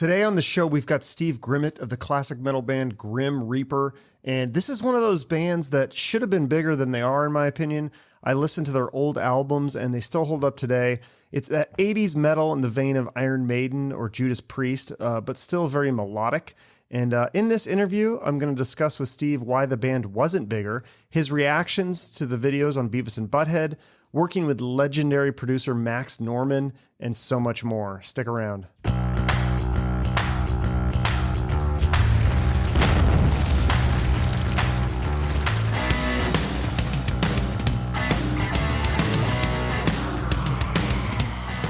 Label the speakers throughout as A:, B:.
A: Today on the show, we've got Steve Grimmett of the classic metal band Grim Reaper. And this is one of those bands that should have been bigger than they are, in my opinion. I listened to their old albums and they still hold up today. It's that 80s metal in the vein of Iron Maiden or Judas Priest, but still very melodic. And in this interview, I'm going to discuss with Steve why the band wasn't bigger, his reactions to the videos on Beavis and Butthead, working with legendary producer Max Norman, and so much more. Stick around.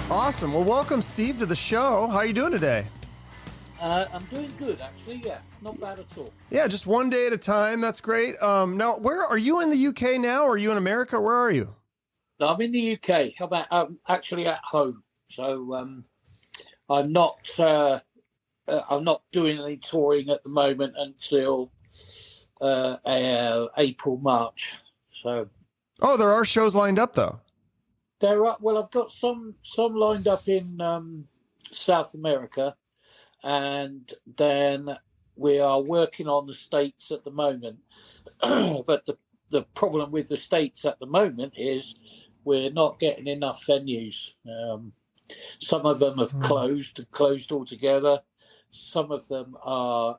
A: Awesome. Well, welcome, Steve, to the show. How are you doing today?
B: I'm doing good, actually. Yeah, not bad at all.
A: Yeah, just one day at a time. That's great. Now, where are you in the UK now? Or are you in America? Where are you?
B: No, I'm in the UK. How about I'm actually at home, so I'm not doing any touring at the moment until April, March. So.
A: Oh, there are shows lined up though.
B: There are. Well, I've got some lined up in South America, and then we are working on the States at the moment. But the problem with the States at the moment is we're not getting enough venues. Some of them have closed altogether. Some of them are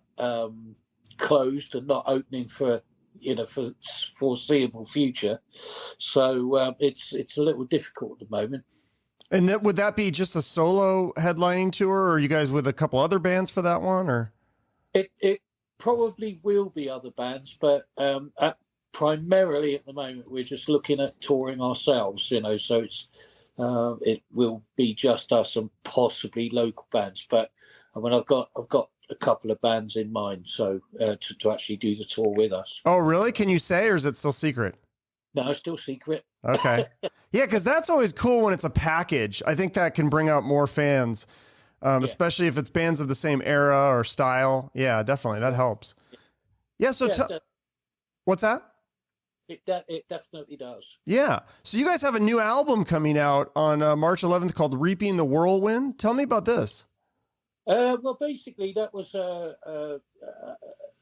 B: closed and not opening for foreseeable future. So it's a little difficult at the moment.
A: And would that be just a solo headlining tour, or are you guys with a couple other bands for that one? Or
B: it probably will be other bands, but primarily at the moment we're just looking at touring ourselves. So it will be just us and possibly local bands. But I mean, I've got a couple of bands in mind, so to actually do the tour with us.
A: Oh, really? Can you say, or is it still secret?
B: No, still secret.
A: Okay. Yeah, because that's always cool when it's a package. I think that can bring out more fans, especially if it's bands of the same era or style. Yeah, definitely. That helps. Yeah, so what's that?
B: It definitely does.
A: Yeah. So you guys have a new album coming out on March 11th called Reaping the Whirlwind. Tell me about this.
B: Well, basically, that was a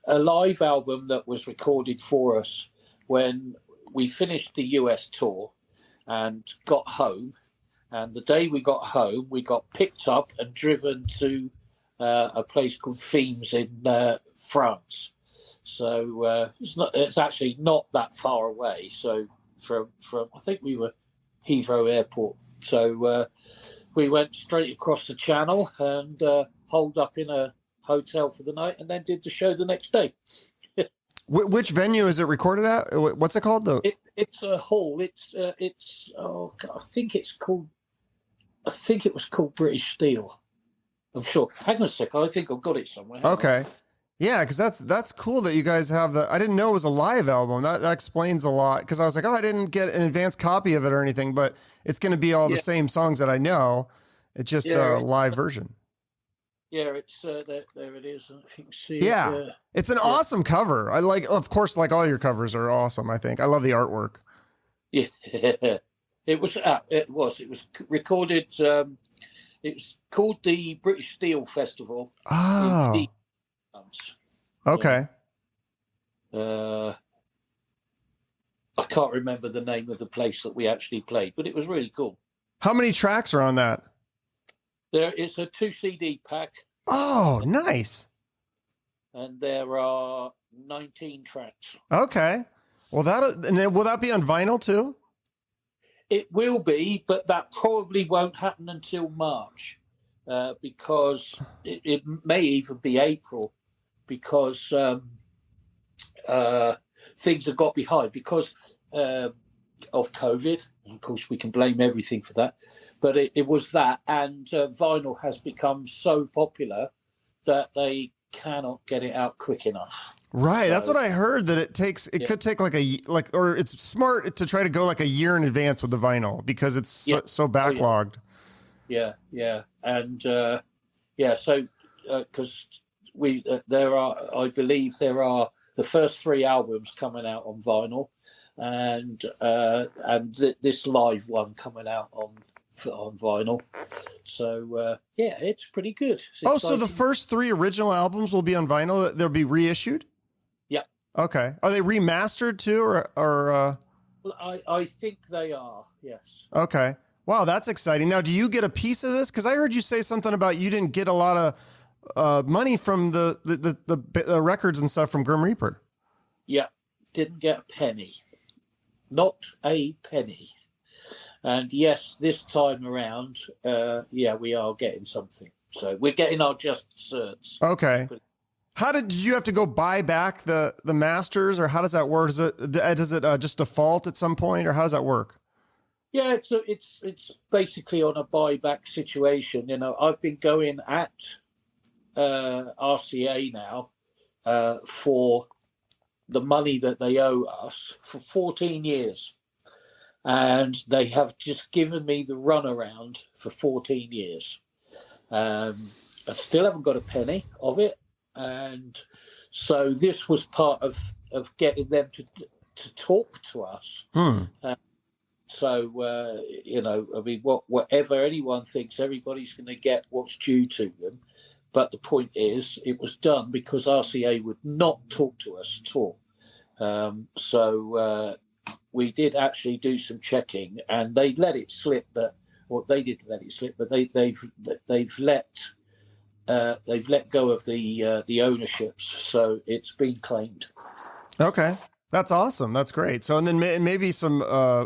B: live album that was recorded for us when we finished the US tour and got home. And the day we got home, we got picked up and driven to a place called Fimes in France. So it's actually not that far away. So from I think we were Heathrow Airport. So we went straight across the channel and holed up in a hotel for the night, and then did the show the next day.
A: Which venue is it recorded at? What's it called though?
B: It's a hall. It's oh God, I think it was called British Steel. I'm sure. Hang on a sec. I think I've got it somewhere.
A: Okay. Yeah, because that's cool that you guys have I didn't know it was a live album. That explains a lot, because I was like, oh, I didn't get an advanced copy of it or anything, but it's going to be all the same songs that I know. It's just a live version.
B: Yeah, it's there it is. I think
A: it's an awesome cover. Of course, like all your covers are awesome. I think I love the artwork.
B: Yeah, it was recorded. It was called the British Steel Festival.
A: Oh. Okay.
B: I can't remember the name of the place that we actually played, but it was really cool.
A: How many tracks are on that?
B: There is a 2 CD pack.
A: Oh, nice.
B: And there are 19 tracks.
A: Okay. Well, will that be on vinyl too?
B: It will be, but that probably won't happen until March, because it may even be April, because things have got behind because of COVID. Of course, we can blame everything for that, but it was that, and vinyl has become so popular that they cannot get it out quick enough.
A: Right, so, that's what I heard. That it could take or it's smart to try to go like a year in advance with the vinyl, because it's so backlogged.
B: Yeah, and so because I believe there are the first 3 albums coming out on vinyl, and this live one coming out on on vinyl. So yeah, it's pretty good. It's
A: Oh, so the
B: exciting.
A: first 3 original albums will be on vinyl. They'll be reissued.
B: Yeah.
A: Okay. Are they remastered too, or?
B: Well, I think they are. Yes.
A: Okay. Wow, that's exciting. Now, do you get a piece of this? Because I heard you say something about you didn't get a lot of money from the records and stuff from Grim Reaper.
B: Yeah, didn't get a penny. Not a penny. And yes, this time around, yeah, we are getting something. So we're getting our just certs.
A: Okay. How did you have to go buy back the masters, or how does that work? Does it just default at some point, or how does that work?
B: Yeah, it's basically on a buyback situation. You know, I've been going at RCA now for the money that they owe us for 14 years. And they have just given me the runaround for 14 years. I still haven't got a penny of it. And so this was part of getting them to talk to us. So, you know, I mean, whatever anyone thinks, everybody's going to get what's due to them. But the point is, it was done because RCA would not talk to us at all. So we did actually do some checking, and they let it slip. Well, they did let it slip, but they've let go of the ownerships, so it's been claimed.
A: Okay. That's awesome. That's great. So, and then maybe some,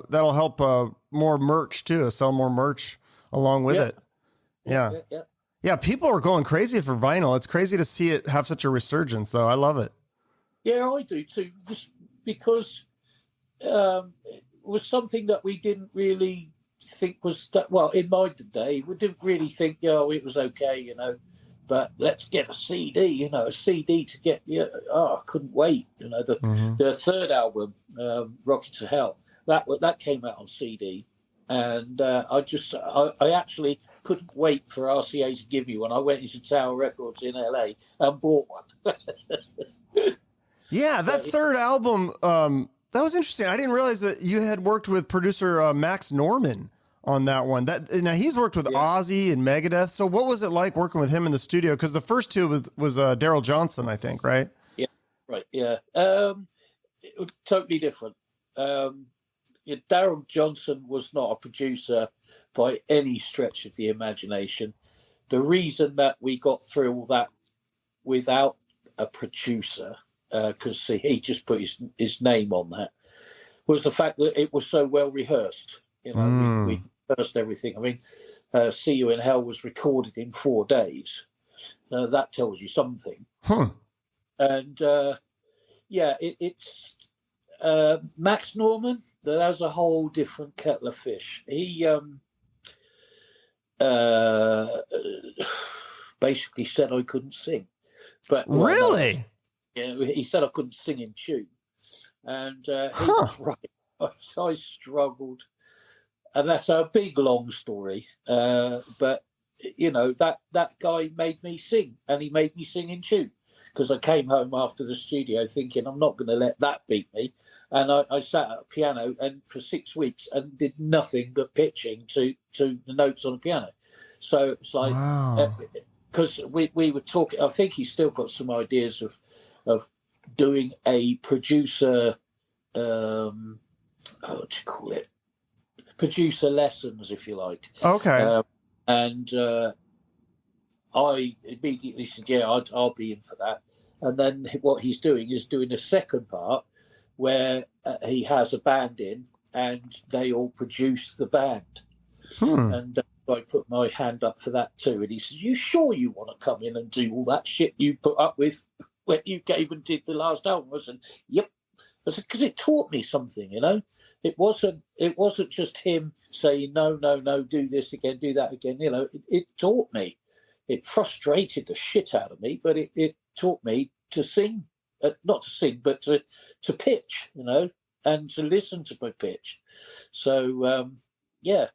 A: that'll help, more merch too, sell more merch along with it. Yeah. People are going crazy for vinyl. It's crazy to see it have such a resurgence though. I love it.
B: Yeah, I do too, because it was something that we didn't really think was that, well, in my day, we didn't really think, oh, it was okay, you know, but let's get a CD, you know, a CD to get, I couldn't wait, you know, the third album, Rocket to Hell, that came out on CD, and I actually couldn't wait for RCA to give me one. I went into Tower Records in LA and bought one.
A: Yeah, that third album, that was interesting. I didn't realize that you had worked with producer Max Norman on that one. Now he's worked with Ozzy and Megadeth. So what was it like working with him in the studio? Because the first two was Daryl Johnson, I think, right?
B: Yeah, right. Yeah, it was totally different. Daryl Johnson was not a producer by any stretch of the imagination. The reason that we got through all that without a producer, because he just put his name on that, was the fact that it was so well rehearsed. You know, we rehearsed everything. I mean, See You in Hell was recorded in 4 days. That tells you something. And yeah, it's Max Norman. That's a whole different kettle of fish. He basically said I couldn't sing. But
A: really?
B: He said I couldn't sing in tune, and he was right. I struggled, and that's a big long story. But you know, that guy made me sing, and he made me sing in tune, because I came home after the studio thinking I'm not going to let that beat me, and I sat at a piano and for 6 weeks and did nothing but pitching to the notes on the piano. So it's like.
A: Wow.
B: Because we were talking, I think he's still got some ideas of doing a producer, what do you call it? Producer lessons, if you like.
A: Okay.
B: And I immediately said, yeah, I'll be in for that. And then what he's doing is doing a second part where he has a band in and they all produce the band. And I put my hand up for that too. And he says, you sure you want to come in and do all that shit you put up with when you came and did the last album? I said, yep. I said, because it taught me something, you know. It wasn't just him saying, no, do this again, do that again. You know, it taught me. It frustrated the shit out of me, but it taught me to sing, not to sing, but to pitch, you know, and to listen to my pitch. So, yeah.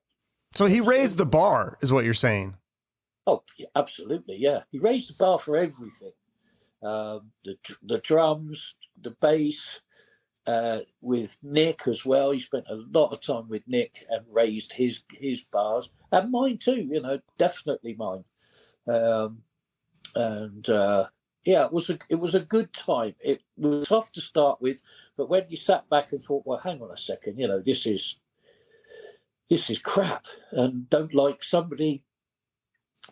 A: So he raised the bar, is what you're saying?
B: Oh, yeah, absolutely, yeah. He raised the bar for everything. The drums, the bass, with Nick as well. He spent a lot of time with Nick and raised his bars, and mine too. You know, definitely mine. Yeah, it was a good time. It was tough to start with, but when you sat back and thought, well, hang on a second, you know, this is crap, and don't like somebody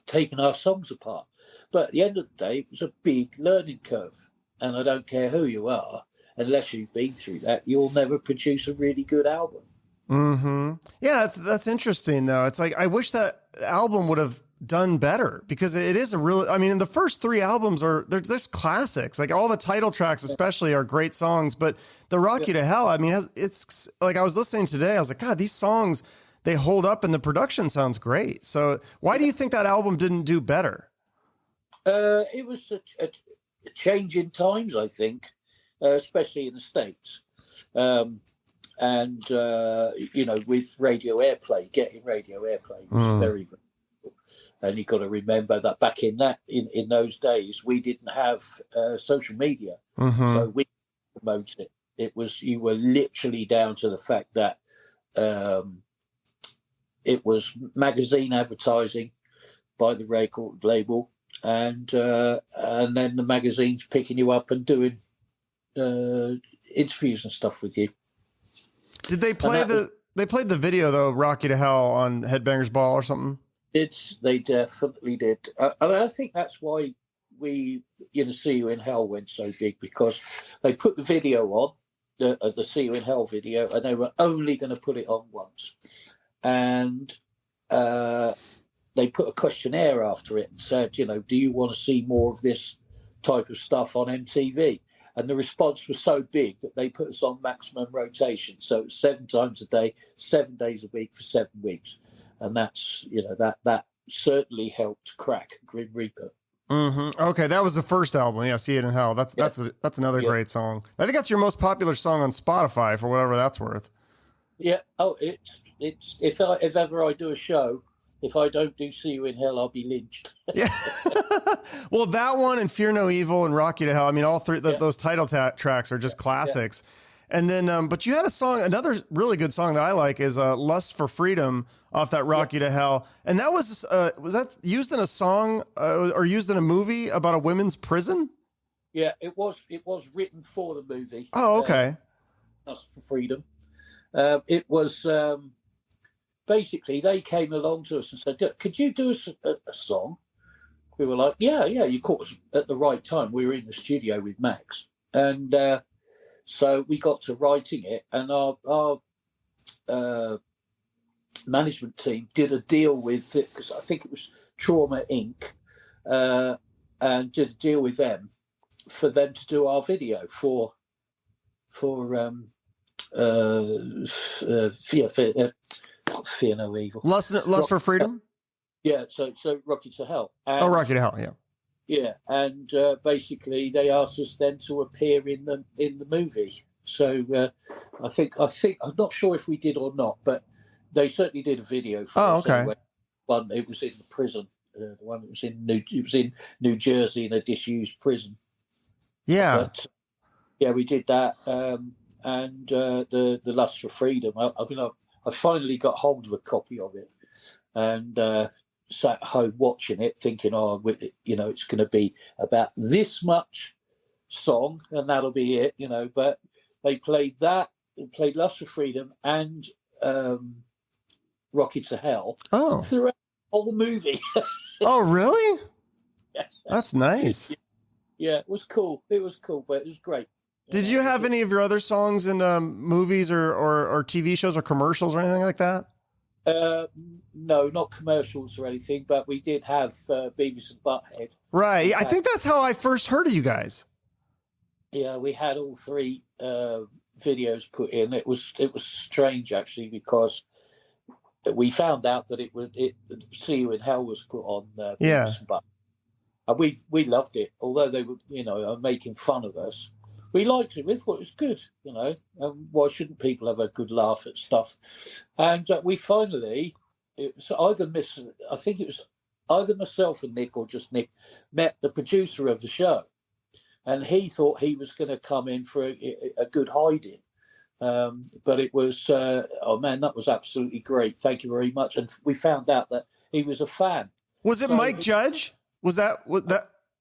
B: taking our songs apart. But at the end of the day, it was a big learning curve, and I don't care who you are, unless you've been through that, you'll never produce a really good album.
A: Mm-hmm. Yeah, that's interesting though. It's like I wish that album would have done better, because it is a really, I mean, the first three albums are there's classics, like all the title tracks especially are great songs, but the Rock You to Hell, I mean, it's like, I was listening today, I was like, God, these songs, they hold up and the production sounds great. So why do you think that album didn't do better?
B: It was a change in times, I think, especially in the States. And you know, with radio airplay, getting radio airplay was very, very cool. And you've got to remember that back in those days, we didn't have social media, so we promoted it. It was, you were literally down to the fact that it was magazine advertising by the record label, and then the magazines picking you up and doing interviews and stuff with you.
A: Did they play they played the video though, Rock You to Hell, on Headbangers Ball or something?
B: They definitely did. And I think that's why we, you know, See You in Hell went so big, because they put the video on, the See You in Hell video, and they were only going to put it on once. And they put a questionnaire after it and said, you know, do you want to see more of this type of stuff on MTV? And the response was so big that they put us on maximum rotation. So it was 7 times a day, 7 days a week for 7 weeks. And that's, you know, that certainly helped crack Grim Reaper.
A: Okay, that was the first album. Yeah, See It in Hell. That's another great song. I think that's your most popular song on Spotify, for whatever that's worth.
B: Yeah. Oh, it's if ever I do a show, if I don't do See You in Hell, I'll be lynched.
A: Yeah. Well, that one and Fear No Evil and Rock You to Hell, I mean, all three, those title tracks are just classics. Yeah. And then, but you had a song, another really good song that I like is Lust for Freedom off that Rock You to Hell. And that was that used in a song or used in a movie about a women's prison?
B: Yeah, it was written for the movie.
A: Oh, okay.
B: Lust for Freedom. It was... basically, they came along to us and said, could you do us a song? We were like, yeah, you caught us at the right time. We were in the studio with Max. And so we got to writing it, and our management team did a deal with it, because I think it was Trauma Inc., and did a deal with them for them to do our video for Fear No Evil.
A: Lust for Freedom?
B: Yeah, so Rock You to Hell.
A: And, Rock You to Hell, yeah.
B: Yeah, and basically they asked us then to appear in the movie. So I think I'm not sure if we did or not, but they certainly did a video for us.
A: Okay.
B: Anyway. One, it was in the prison. The one that was in New Jersey, in a disused prison.
A: Yeah.
B: But, yeah, we did that, and the Lust for Freedom. I finally got hold of a copy of it, and sat at home watching it, thinking, you know, it's going to be about this much song, and that'll be it, you know. But they played that, played Lust for Freedom and Rock You to Hell throughout the whole movie.
A: Oh, really?
B: Yeah.
A: That's nice.
B: Yeah, it was cool. It was cool, but it was great.
A: Did you have any of your other songs in movies or TV shows or commercials or anything like that?
B: No, not commercials or anything, but we did have Beavis and Butthead.
A: Right. I think that's how I first heard of you guys. Yeah,
B: we had all 3 videos put in. It was strange, actually, because we found out that it See You in Hell was put on Beavis and Butthead. And we loved it, although they were, you know, making fun of us. We liked it. We thought it was good, you know. Why shouldn't people have a good laugh at stuff? And we finally, I think it was either myself and Nick, or just Nick, met the producer of the show. and he thought he was going to come in for a good hiding. But it was, oh man, that was absolutely great. Thank you very much. And we found out that he was a fan.
A: Was it Mike Judge? Was that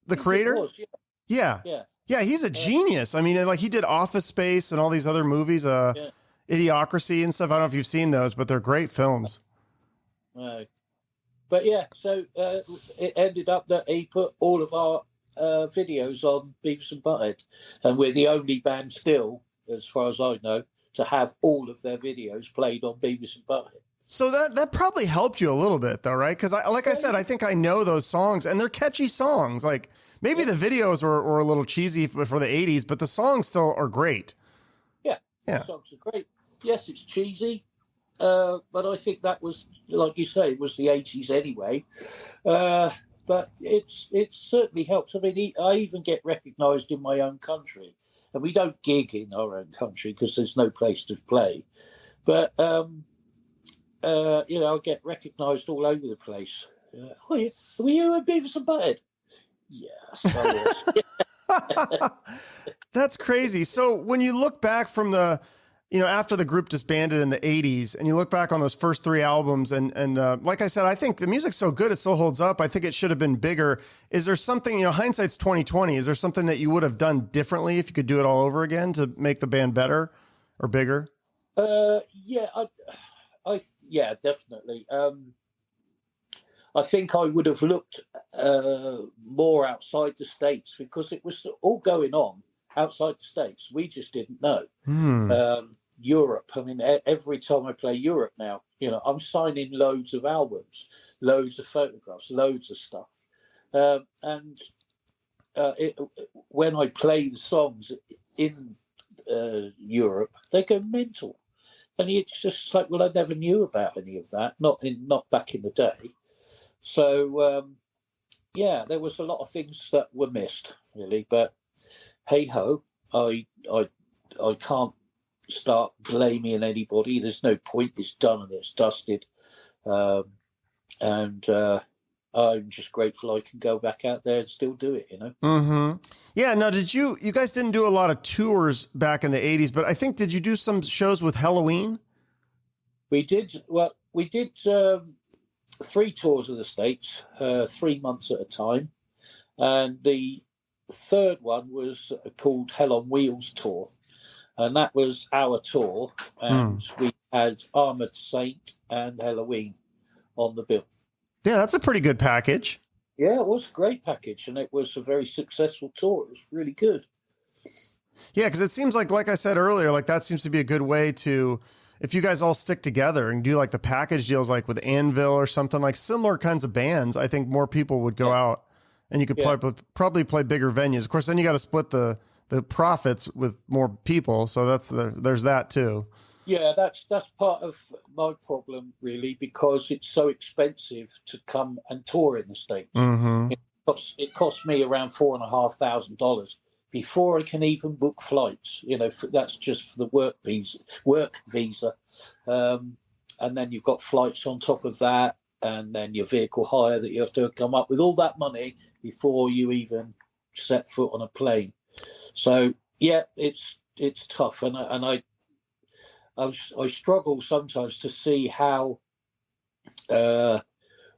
A: the creator?
B: It was,
A: yeah. Yeah, he's a genius. I mean, like he did Office Space and all these other movies, Idiocracy and stuff. I don't know if you've seen those, but they're great films.
B: But yeah, so it ended up that he put all of our videos on Beavis and Butthead, and we're the only band still, as far as I know, to have all of their videos played on Beavis and Butthead. So
A: that probably helped you a little bit, though, right? Because I said, I think I know those songs, and they're catchy songs. Like maybe the videos were a little cheesy for the '80s, but the songs still are great.
B: Yeah, the songs are great. Yes, it's cheesy, but I think that was, like you say, it was the '80s anyway. But it's certainly helped. I mean, I even get recognised in my own country. And we don't gig in our own country because there's no place to play. But, I get recognised all over the place. Oh, yeah. Were you in Beavis and Butthead? Yes, I was.
A: That's crazy. So when you look back from after the group disbanded in the 80s, and you look back on those first 3 albums, and like I said, I think the music's so good, it still holds up. I think it should have been bigger. Is there something, hindsight's 2020, is there something that you would have done differently if you could do it all over again to make the band better or bigger?
B: Yeah, definitely. I think I would have looked more outside the States, because it was all going on outside the States. We just didn't know. Europe, I mean, every time I play Europe now, I'm signing loads of albums, loads of photographs, loads of stuff. When I play the songs in Europe, they go mental. And it's just like, well, I never knew about any of that, not back in the day. So, there was a lot of things that were missed, really. But hey ho, I can't start blaming anybody. There's no point. It's done and it's dusted. I'm just grateful I can go back out there and still do it,
A: Mm-hmm. Yeah. Now, you guys didn't do a lot of tours back in the 80s, but I think, did you do some shows with Halloween?
B: We did. Well, we did 3 tours of the States, 3 months at a time. And the third one was called Hell on Wheels Tour. And that was our tour. And we had Armored Saint and Halloween on the bill.
A: Yeah, that's a pretty good package.
B: Yeah, it was a great package, and it was a very successful tour. It was really good.
A: Yeah, because it seems like I said earlier, like that seems to be a good way to, if you guys all stick together and do like the package deals, like with Anvil or something, like similar kinds of bands, I think more people would go out, and you could probably play bigger venues. Of course, then you got to split the profits with more people, so there's that too.
B: Yeah, that's part of my problem, really, because it's so expensive to come and tour in the States.
A: Mm-hmm.
B: It costs me around $4,500 before I can even book flights. That's just for the work visa, and then you've got flights on top of that, and then your vehicle hire that you have to come up with all that money before you even set foot on a plane. So yeah, it's tough, and I struggle sometimes to see how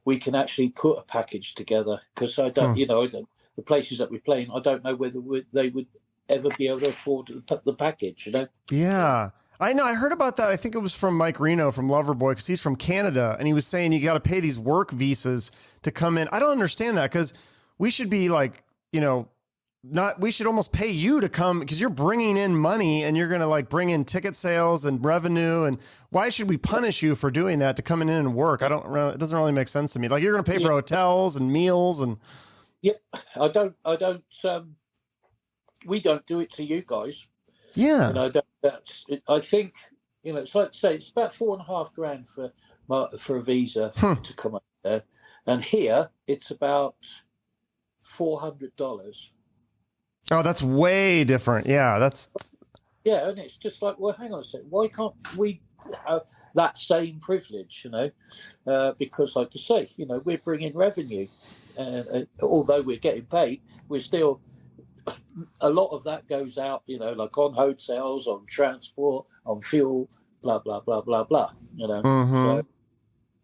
B: we can actually put a package together, because I don't, the places that we're playing, I don't know whether they would ever be able to afford the package,
A: Yeah, I know. I heard about that. I think it was from Mike Reno from Loverboy, because he's from Canada, and he was saying you got to pay these work visas to come in. I don't understand that, because we should be like, we should almost pay you to come, because you're bringing in money and you're going to like bring in ticket sales and revenue. And why should we punish you for doing that, to come in and work? It doesn't really make sense to me. Like, you're going to pay for hotels and meals and.
B: Yep. We don't do it to you guys.
A: Yeah.
B: I think, it's like, say, it's about $4,500 for a visa to come up there. And here it's about $400.
A: Oh, that's way different. Yeah,
B: Yeah, and it's just like, well, hang on a second. Why can't we have that same privilege, because, like I say, we're bringing revenue. Although we're getting paid, we're still a lot of that goes out, like on hotels, on transport, on fuel, blah blah blah blah blah.
A: Mm-hmm.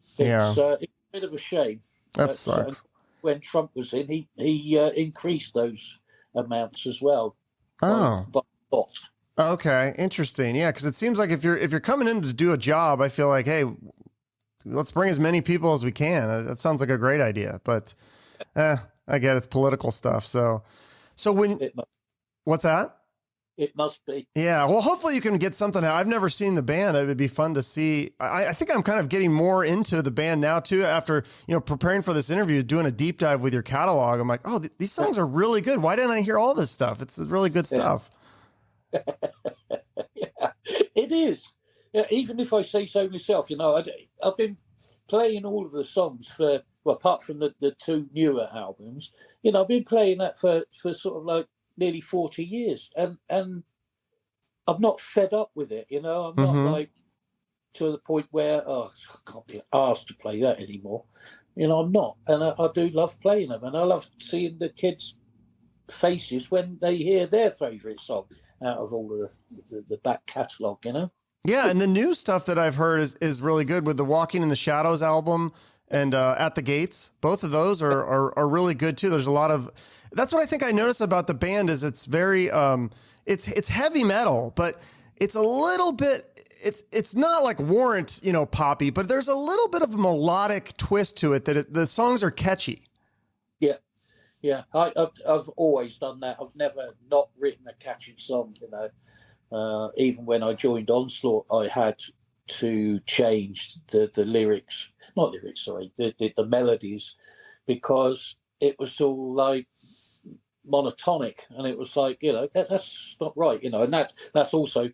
B: So
A: Yeah,
B: it's a bit of a shame.
A: that
B: So
A: sucks.
B: when Trump was in, he increased those amounts as well
A: Oh,
B: by a lot.
A: okay, interesting. Yeah, because it seems like if you're coming in to do a job, I feel like, hey, let's bring as many people as we can. That sounds like a great idea, but I get it's political stuff. So when
B: It,
A: what's that?
B: it must be.
A: Yeah, well, hopefully you can get something. I've never seen the band. It would be fun to see. I think I'm kind of getting more into the band now too. After preparing for this interview, doing a deep dive with your catalog, I'm like, oh, these songs are really good. Why didn't I hear all this stuff? It's really good
B: Yeah.
A: stuff.
B: Yeah, it is. Yeah, even if I say so myself, I've been playing all of the songs apart from the two newer albums, I've been playing that for sort of like nearly 40 years, and I'm not fed up with it. I'm not like to the point where I can't be asked to play that anymore. I'm not, and I do love playing them, and I love seeing the kids' faces when they hear their favourite song out of all of the back catalogue.
A: Yeah, and the new stuff that I've heard is really good with the Walking in the Shadows album and At the Gates. Both of those are really good too. There's a lot of that's what I think I noticed about the band is it's very it's heavy metal, but it's a little bit it's not like Warrant, poppy, but there's a little bit of a melodic twist to it that the songs are catchy.
B: Yeah. Yeah, I've always done that. I've never not written a catchy song, even when I joined Onslaught, I had to change the lyrics, not lyrics, sorry, the melodies, because it was all like monotonic, and it was like, that's not right, and that's also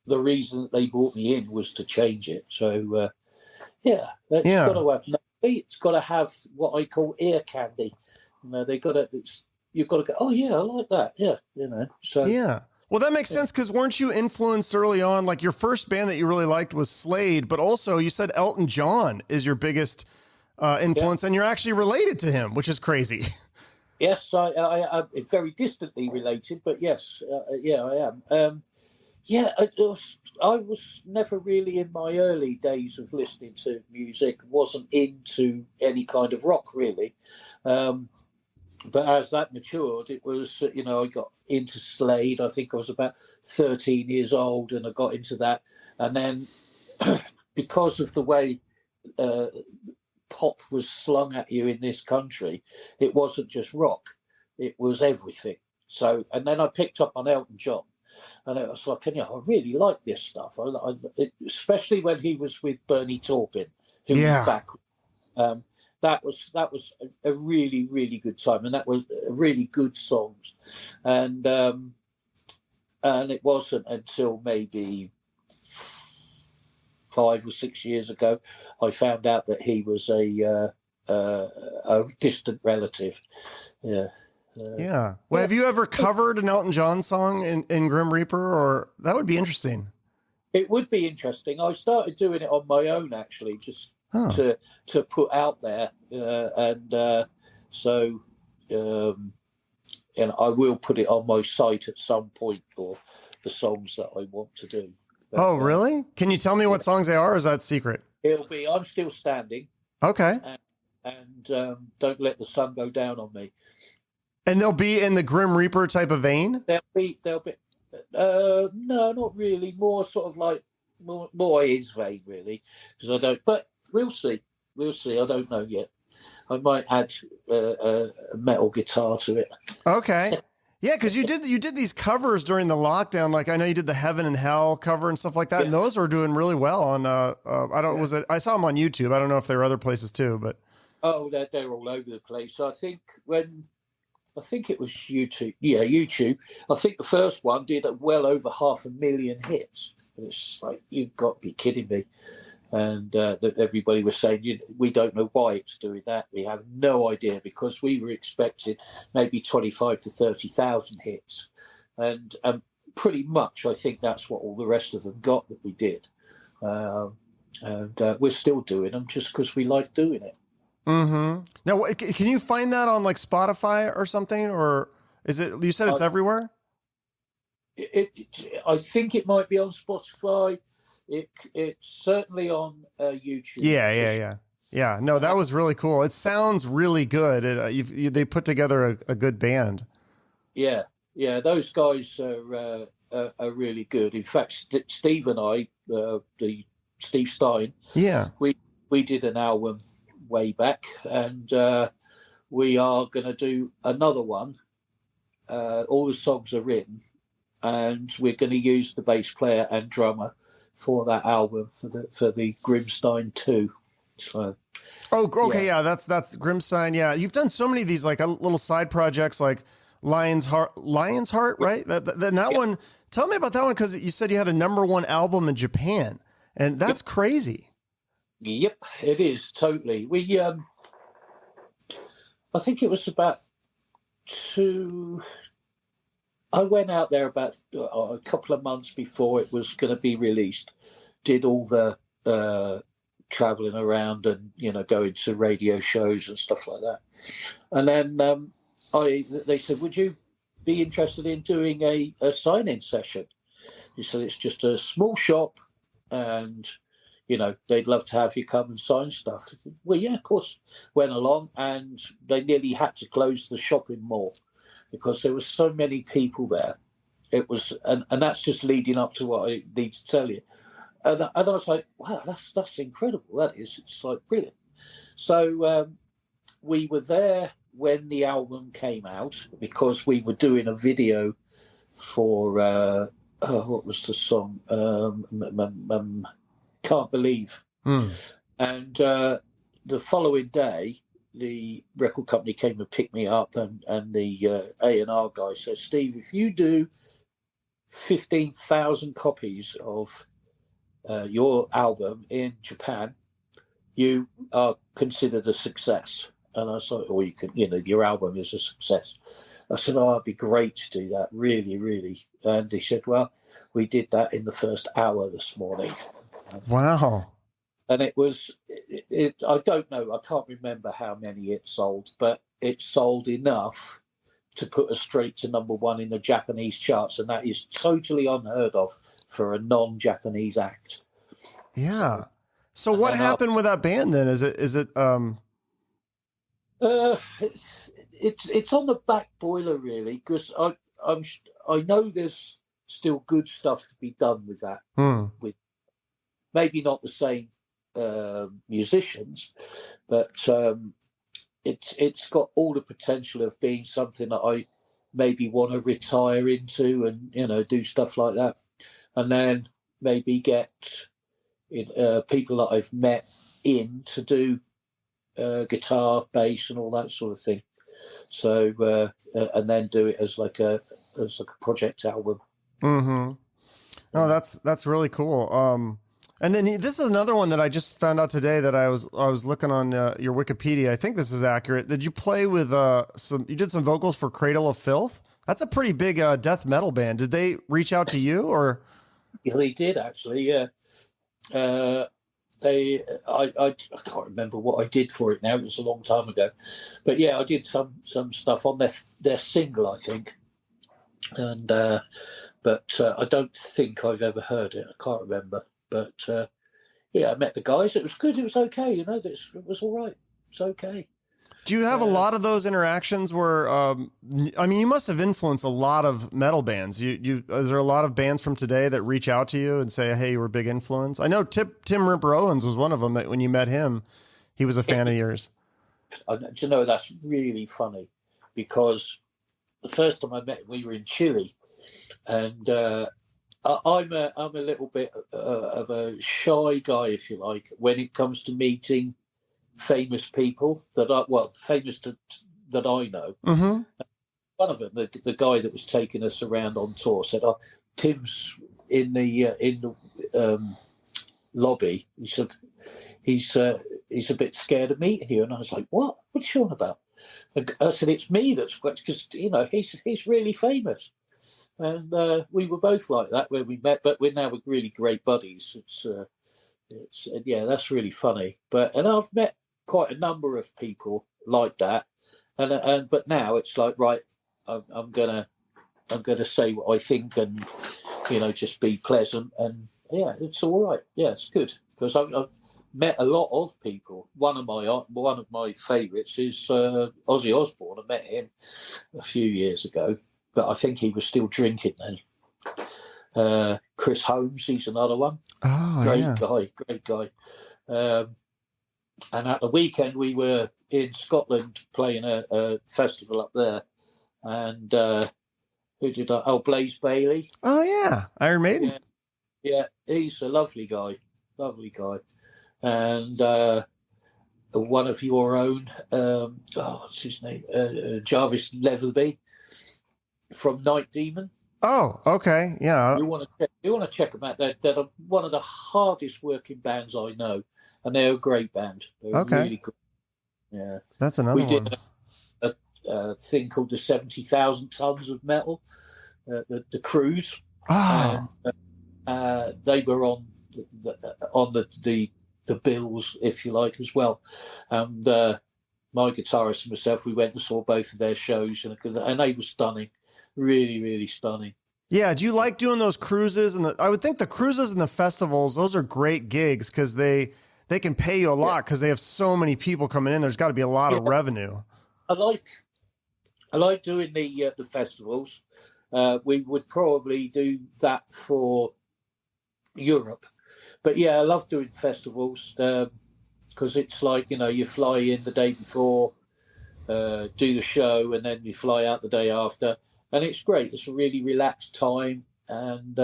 B: the reason that they brought me in was to change it. So it's got to have melody, it's got to have what I call ear candy. They got to. You've got to go. Oh yeah, I like that. Yeah, So
A: yeah. Well, that makes sense because weren't you influenced early on? Like your first band that you really liked was Slade, but also you said Elton John is your biggest influence, and you're actually related to him, which is crazy.
B: Yes, I'm very distantly related, but yes, I am. I was never really in my early days of listening to music, wasn't into any kind of rock really. But as that matured, it was, I got into Slade. I think I was about 13 years old and I got into that. And then because of the way pop was slung at you in this country, it wasn't just rock, it was everything. So, and then I picked up on Elton John. And it was like, I really like this stuff. Especially when he was with Bernie Taupin, who was back. That was a really, really good time, and that was really good songs. And it wasn't until maybe 5 or 6 years ago I found out that he was a distant relative. Yeah.
A: Yeah. Well, have you ever covered an Elton John song in Grim Reaper? Or that would be interesting.
B: It would be interesting. I started doing it on my own, actually, just to put out there, and I will put it on my site at some point for the songs that I want to do.
A: But, really? Can you tell me what songs they are, or is that secret?
B: It'll be "I'm Still Standing."
A: Okay.
B: And "Don't Let the Sun Go Down on Me."
A: And they'll be in the Grim Reaper type of vein?
B: They'll be no, not really. More sort of like more his vein, really, because I don't. But we'll see. I don't know yet. I might add a metal guitar to it.
A: Okay. Yeah, because you did these covers during the lockdown. Like I know you did the Heaven and Hell cover and stuff like that, and those were doing really well on. I saw them on YouTube. I don't know if there were other places too, but
B: they're all over the place. I think it was YouTube. Yeah, YouTube. I think the first one did well over 500,000 hits. And it's just like, you've got to be kidding me. And everybody was saying, we don't know why it's doing that. We have no idea, because we were expecting maybe 25 to 30,000 hits. And pretty much, I think that's what all the rest of them got that we did. And we're still doing them just because we like doing it.
A: Mm-hmm. Now, can you find that on like Spotify or something, or Is it? You said it's
B: Uh,
A: everywhere.
B: I think it might be on Spotify. It's certainly on YouTube.
A: Yeah,
B: For
A: yeah,
B: sure.
A: yeah, yeah. No, that was really cool. It sounds really good. They put together a good band.
B: Yeah, yeah, those guys are really good. In fact, Steve and I, the Steve Stein,
A: Yeah.
B: we did an album way back, and we are going to do another one. All the songs are written, and we're going to use the bass player and drummer for that album for the Grimstein 2. So
A: Oh, okay,
B: yeah,
A: yeah. That's Grimstein. Yeah, you've done so many of these like little side projects, like Lion's Heart, right? That
B: yeah,
A: one. Tell me about that one because you said you had a #1 album in Japan, and
B: yep,
A: that's crazy.
B: yep, it is totally. I think it was about two. I went out there about a couple of months before it was going to be released. Did all the traveling around and going to radio shows and stuff like that. And then they said, "Would you be interested in doing a sign-in session?" He said, "It's just a small shop, and they'd love to have you come and sign stuff." Well, yeah, of course. Went along, and they nearly had to close the shopping mall because there were so many people there. It was, and that's just leading up to what I need to tell you. And I was like, wow, that's incredible. That is, it's like brilliant. So we were there when the album came out because we were doing a video for what was the song? Can't Believe. And the following day, the record company came and picked me up, and the A&R guy said, "Steve, if you do 15,000 copies of your album in Japan, you are considered a success." And I was like, "Or you can, your album is a success." I said, "Oh, it'd be great to do that, really, really." And he said, "Well, we did that in the first hour this morning."
A: Wow.
B: And it was, I don't know, I can't remember how many it sold, but it sold enough to put us straight to #1 in the Japanese charts, and that is totally unheard of for a non-Japanese act.
A: Yeah. So
B: And
A: what
B: then
A: happened with that band then? Is it
B: uh, it's on the back boiler really, because I know there's still good stuff to be done with that. With maybe not the same musicians, but it's got all the potential of being something that I maybe want to retire into and do stuff like that, and then maybe get people that I've met in to do guitar, bass, and all that sort of thing. So and then do it as like a project album.
A: Mm-hmm. Oh, that's really cool. And then this is another one that I just found out today that I was looking on your Wikipedia. I think this is accurate. Did you play with you did some vocals for Cradle of Filth? That's a pretty big death metal band. Did they reach out to you or?
B: Yeah, they did actually. Yeah. I can't remember what I did for it now. It was a long time ago, but yeah, I did some stuff on their single, I think, and but I don't think I've ever heard it. I can't remember, but yeah, I met the guys. It was good. It was okay. It was all right. It's okay.
A: Do you have a lot of those interactions where, I mean, you must have influenced a lot of metal bands. Is there a lot of bands from today that reach out to you and say, "Hey, you were a big influence"? I know Tim Ripper Owens was one of them. That when you met him, he was a fan of yours.
B: Do you know, that's really funny, because the first time I met him, we were in Chile, and I'm a little bit of a shy guy, if you like, when it comes to meeting famous people that I know.
A: Mm-hmm.
B: One of them, the guy that was taking us around on tour, said, "Oh, Tim's in the lobby." He said, he's a bit scared of meeting you." And I was like, "What? What are you on about?" And I said, "It's me that's, because he's really famous." And we were both like that when we met, but we're now really great buddies. It's yeah, that's really funny. And I've met quite a number of people like that, and but now it's like, right, I'm gonna say what I think, and just be pleasant, and yeah, it's all right. Yeah, it's good because I've met a lot of people. One of my favourites is Ozzy Osbourne. I met him a few years ago, but I think he was still drinking then. Chris Holmes, he's another one.
A: Oh,
B: Great guy. And at the weekend we were in Scotland playing a festival up there, and who did I? Oh, Blaze Bailey.
A: Oh yeah, Iron Maiden.
B: Yeah, he's a lovely guy, and one of your own. What's his name? Jarvis Leatherby from Night Demon.
A: Oh, okay, yeah.
B: You want to check them out. They're one of the hardest working bands I know, and they're a great band. They're
A: Okay,
B: really good. Yeah,
A: that's another
B: we
A: one.
B: did a thing called the 70,000 Tons of Metal, the cruise.
A: Oh,
B: And they were on the bills, if you like, as well. And my guitarist and myself, we went and saw both of their shows, and they were stunning, really, really stunning.
A: yeah. Do you like doing those cruises? And I would think the cruises and the festivals, those are great gigs because they can pay you a lot because they have so many people coming in. There's got to be a lot of revenue.
B: I like doing the festivals. We would probably do that for Europe, but yeah, I love doing festivals because it's like you fly in the day before, do the show, and then you fly out the day after, and it's great. It's a really relaxed time, and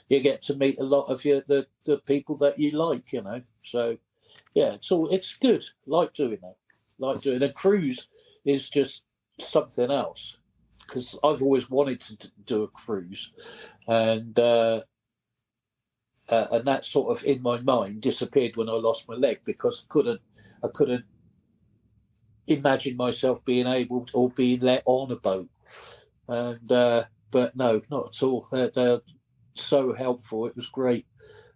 B: you get to meet a lot of the people that you like, So yeah, it's good. Like doing that. Like doing a cruise is just something else because I've always wanted to do a cruise, and that sort of in my mind disappeared when I lost my leg because I couldn't imagine myself being able to, or being let on a boat, and but no, not at all. They're so helpful. It was great,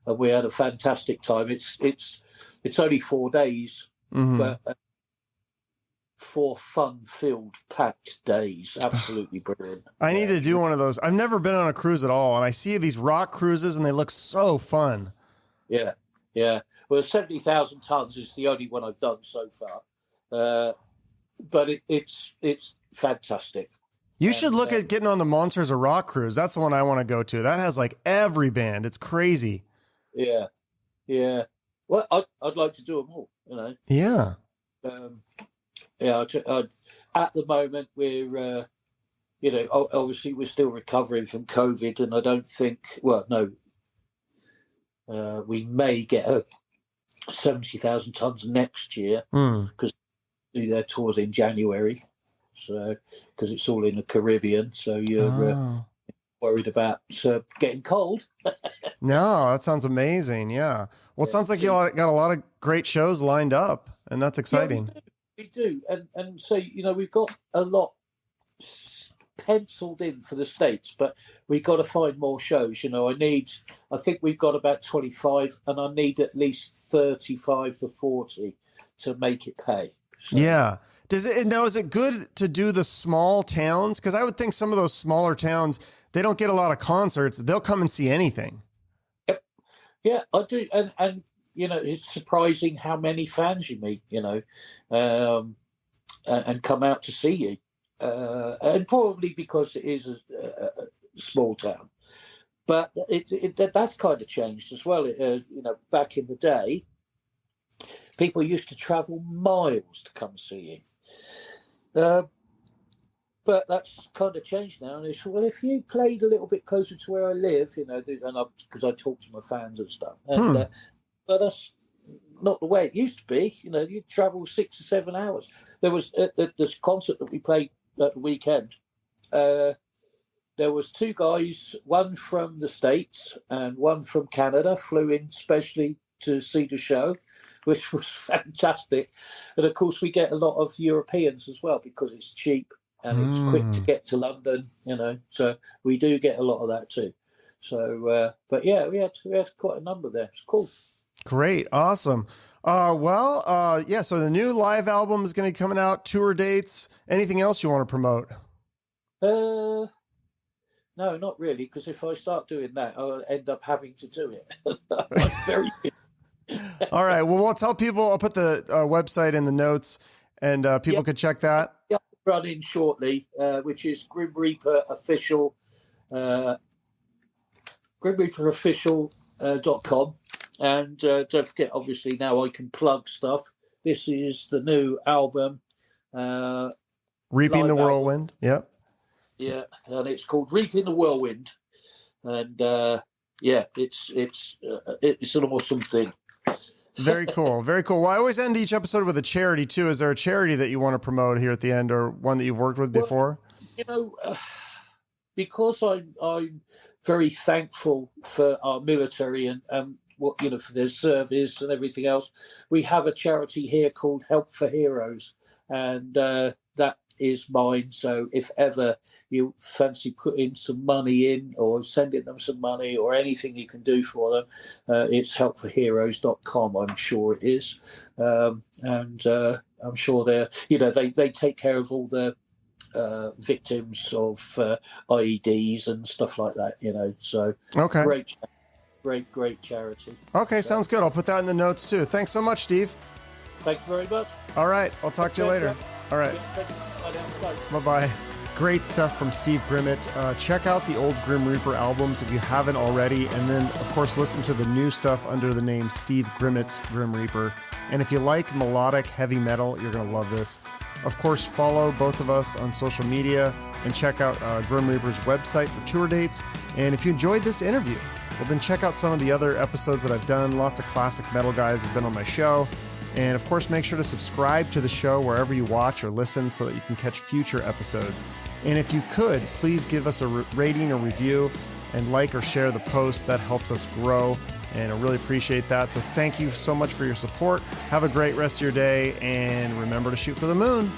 B: and we had a fantastic time. It's only 4 days, but 4 fun-filled, packed days. Absolutely brilliant.
A: I need to do one of those. I've never been on a cruise at all, and I see these rock cruises, and they look so fun.
B: Yeah. Well, 70,000 tons is the only one I've done so far, but it's fantastic.
A: You should look at getting on the Monsters of Rock cruise. That's the one I want to go to. That has like every band. It's crazy.
B: Yeah. Well, I'd like to do them all.
A: Yeah.
B: At the moment we're obviously we're still recovering from COVID, and I don't think we may get a 70,000 tons next year because do their tours in January, so because it's all in the Caribbean, so you're worried about getting cold.
A: No, that sounds amazing. Yeah. Well, it sounds like you got a lot of great shows lined up, and that's exciting.
B: Yeah, we do. And so, we've got a lot penciled in for the States, but we've got to find more shows. I think we've got about 25, and I need at least 35 to 40 to make it pay. So.
A: Yeah. Is it good to do the small towns? Because I would think some of those smaller towns, they don't get a lot of concerts. They'll come and see anything.
B: Yep. Yeah, I do. And it's surprising how many fans you meet, and come out to see you. And probably because it is a small town. But that's kind of changed as well. Back in the day, people used to travel miles to come see you. But that's kind of changed now. And it's, well, if you played a little bit closer to where I live, and because I talk to my fans and stuff, and but that's not the way it used to be. You'd travel 6 or 7 hours. There was this concert that we played at the weekend. There was 2 guys, one from the States and one from Canada, flew in specially to see the show, which was fantastic. And of course, we get a lot of Europeans as well because it's cheap and it's quick to get to London. So we do get a lot of that too. So, but yeah, we had quite a number there. It's cool.
A: Great, awesome. So the new live album is going to be coming out. Tour dates. Anything else you want to promote?
B: No, not really, because if I start doing that, I'll end up having to do it. I'm very
A: All right. Well, we'll tell people. I'll put the website in the notes, and people can check that.
B: Yeah, running shortly, which is Grim Reaper Official, GrimReaperOfficial.com. And don't forget, obviously, now I can plug stuff. This is the new album,
A: Reaping the
B: live
A: Whirlwind. Yep.
B: Yeah, and it's called Reaping the Whirlwind, and yeah, it's an awesome thing.
A: Very cool. Very cool. Well, I always end each episode with a charity too. Is there a charity that you want to promote here at the end, or one that you've worked with before?
B: You know, because I'm very thankful for our military and what, you know, for their service and everything else. We have a charity here called Help for Heroes, and that is mine. So if ever you fancy putting some money in or sending them some money or anything you can do for them, it's helpforheroes.com. I'm sure it is. And I'm sure they take care of all the victims of IEDs and stuff like that, you know. So
A: okay.
B: Great charity.
A: Okay, sounds good. I'll put that in the notes too. Thanks so much, Steve.
B: Thanks very much.
A: All right. I'll talk to you later. All right. Bye-bye. Great stuff from Steve Grimmett. Check out the old Grim Reaper albums if you haven't already. And then, of course, listen to the new stuff under the name Steve Grimmett's Grim Reaper. And if you like melodic heavy metal, you're going to love this. Of course, follow both of us on social media and check out Grim Reaper's website for tour dates. And if you enjoyed this interview, well, then check out some of the other episodes that I've done. Lots of classic metal guys have been on my show. And of course, make sure to subscribe to the show wherever you watch or listen so that you can catch future episodes. And if you could, please give us a rating or review and like or share the post. That helps us grow, and I really appreciate that. So thank you so much for your support. Have a great rest of your day, and remember to shoot for the moon.